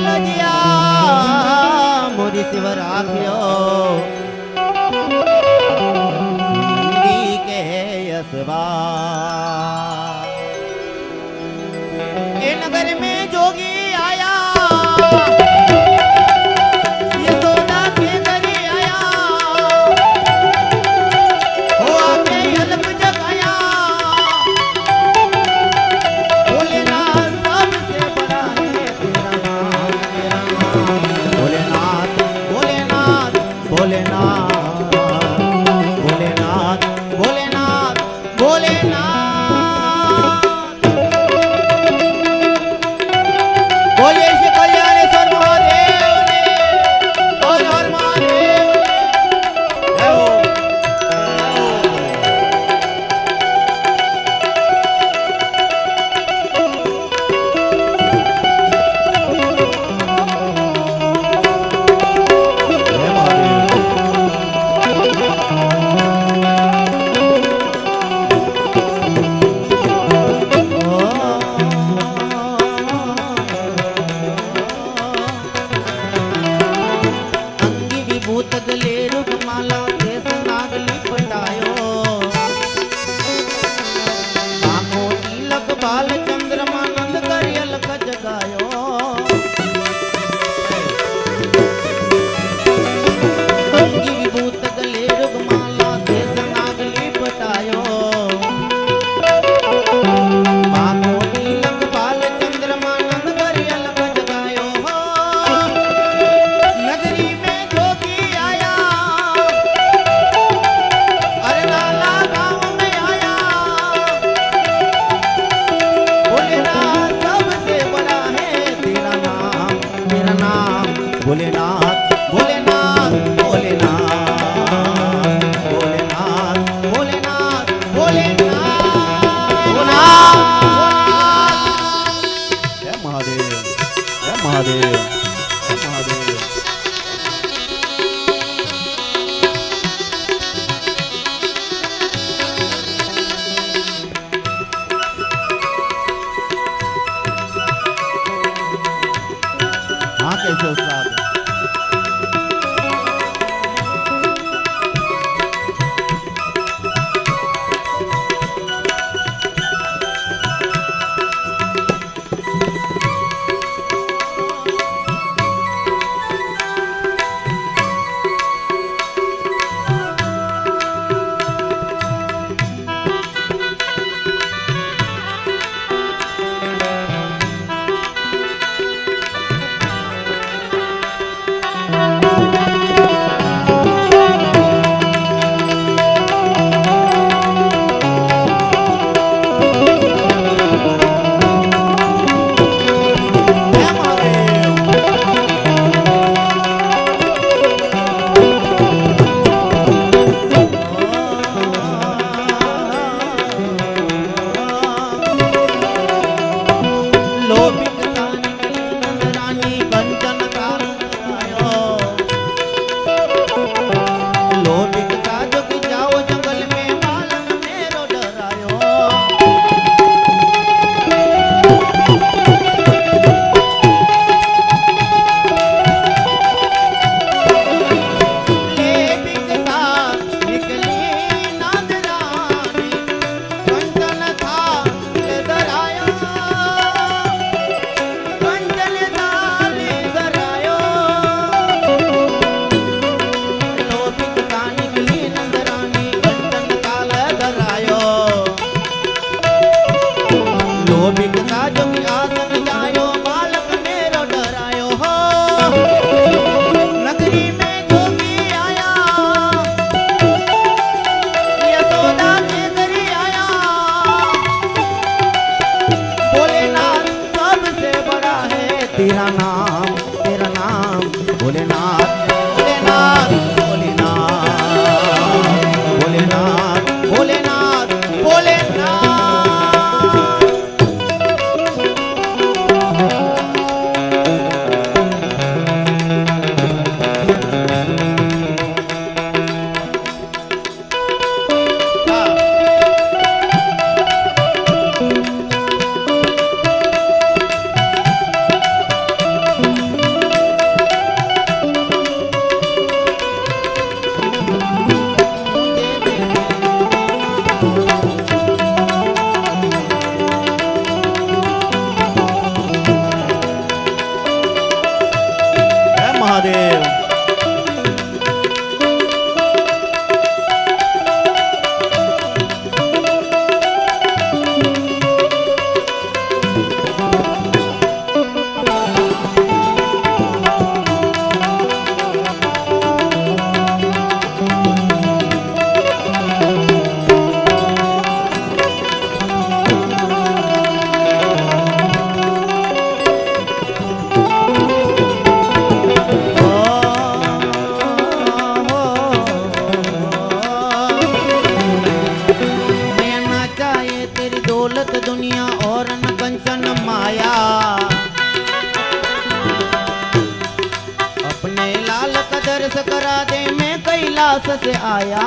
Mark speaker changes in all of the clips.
Speaker 1: लजिया मोरी शिव राखियो नंदी के यसवा ए नगर में जोगी आया यशोदा के घरे आया हो आके अलग जगाया भोलेनाथ सबसे बड़ा है तेरा नाम भोलेनाथ भोलेनाथ भोलेनाथ भोलेनाथ भोलेनाथ भोलेनाथ बोलिए श्री कल्याणेश्वर महादेव ने और हर महादेव जय हो। जय अंगी विभूत गले रुगमाला देश नागली पटायो आंखों तिलक बाल चंद्रमा नंद करी अलग जगायो अंगी विभूत गले रुगमाला देश नागली पटायो आंखों तिलक बाल चंद्रमा नंद करी अलग जगायो नगरी में जोगी आया अरे नाला गांव में आया भोलेनाथ सबसे बड़ा है तेरा नाम भोलेनाथ भोलेनाथ भोलेनाथ भोलेनाथ भोलेनाथ भोलेनाथ जय महादेव जय महादेव जय महादेव। हाँ कैसे उस्ताद तेरा नाम भोलेनाथ भोलेनाथ भोलेनाथ भोलेनाथ भोलेनाथ भोलेनाथ।
Speaker 2: મહાદેવ.
Speaker 1: दुनिया और न कंचन माया, अपने लाल का दर्श करा दे, मैं कैलाश से आया।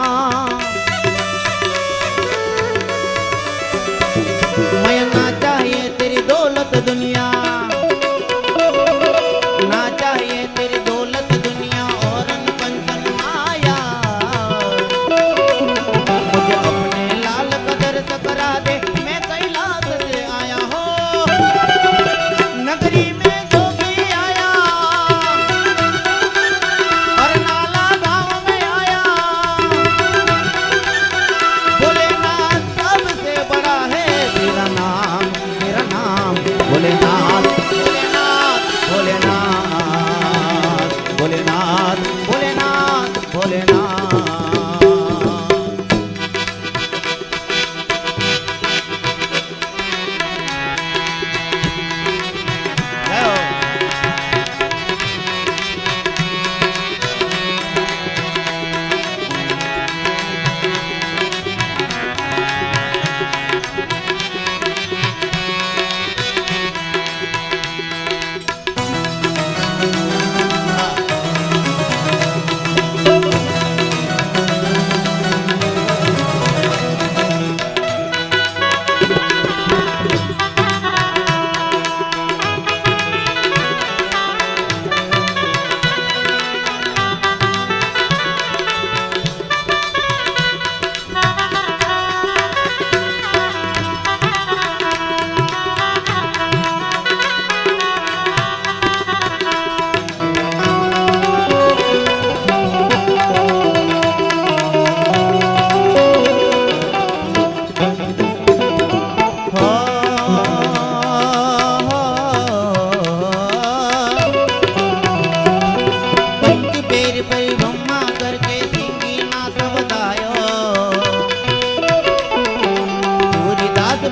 Speaker 1: मैं ना चाहिए तेरी दौलत दुनिया, ना चाहिए तेरी दौलत दुनिया और न कंचन माया, मुझे अपने लाल का दर्श करा दे, मैं कैलाश से आया हो। नगरी में जो भी आया, बरनाला गांव में आया, भोलेनाथ सबसे बड़ा है तेरा नाम, तेरा नाम भोलेनाथ, भोलेनाथ, भोलेनाथ, भोलेनाथ, भोलेनाथ, भोलेनाथ।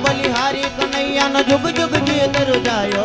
Speaker 1: बलिहारी कन्हैया न जुग जुग जीत रुजायो।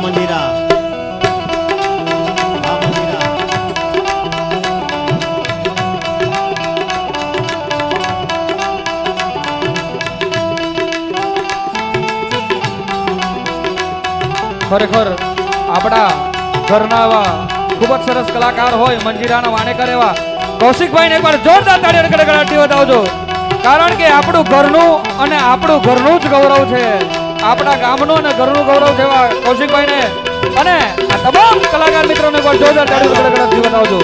Speaker 1: मंदिरा
Speaker 3: ખરેખર આપણા ઘરના એવા ખૂબ જ સરસ કલાકાર હોય મંજીરાના વાણેકર એવા કૌશિકભાઈને એકવાર જોરદાર તાળીઓ ગડગડાટી બતાવજો, કારણ કે આપણું ઘરનું અને આપણું ઘરનું જ ગૌરવ છે, આપણા ગામનું અને ઘરનું ગૌરવ છે એવા કૌશિકભાઈને અને આ તમામ કલાકાર મિત્રોને એકવાર જોરદાર તાળીઓ ગડગડાટી બતાવજો.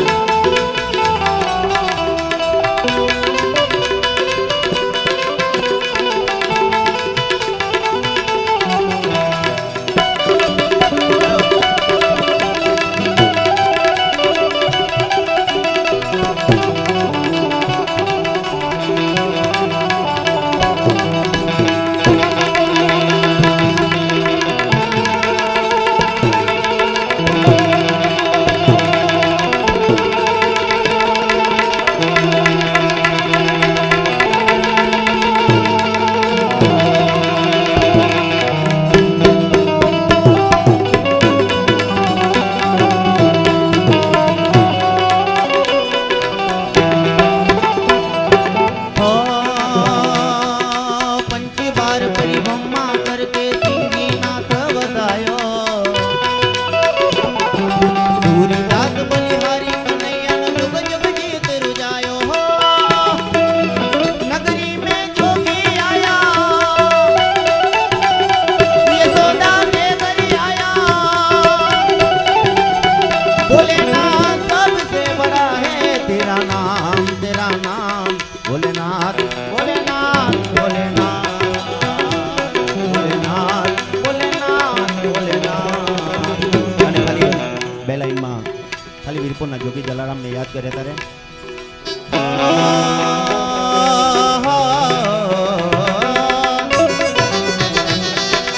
Speaker 1: વાત કરે તારે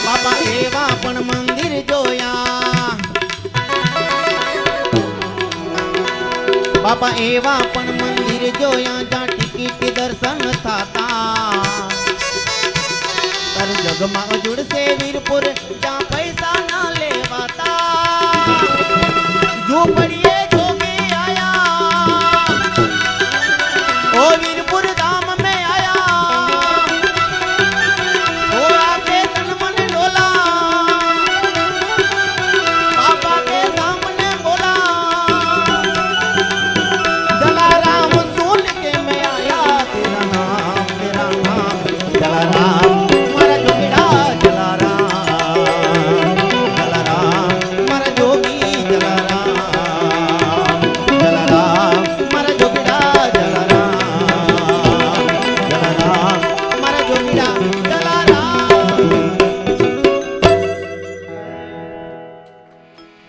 Speaker 1: બાપા એવા પણ મંદિર જોયા બાપા એવા પણ મંદિર જોયા જ્યાં ટિકિટ દર્શન થતા તારું જગમાં ઉજળશે વીરપુર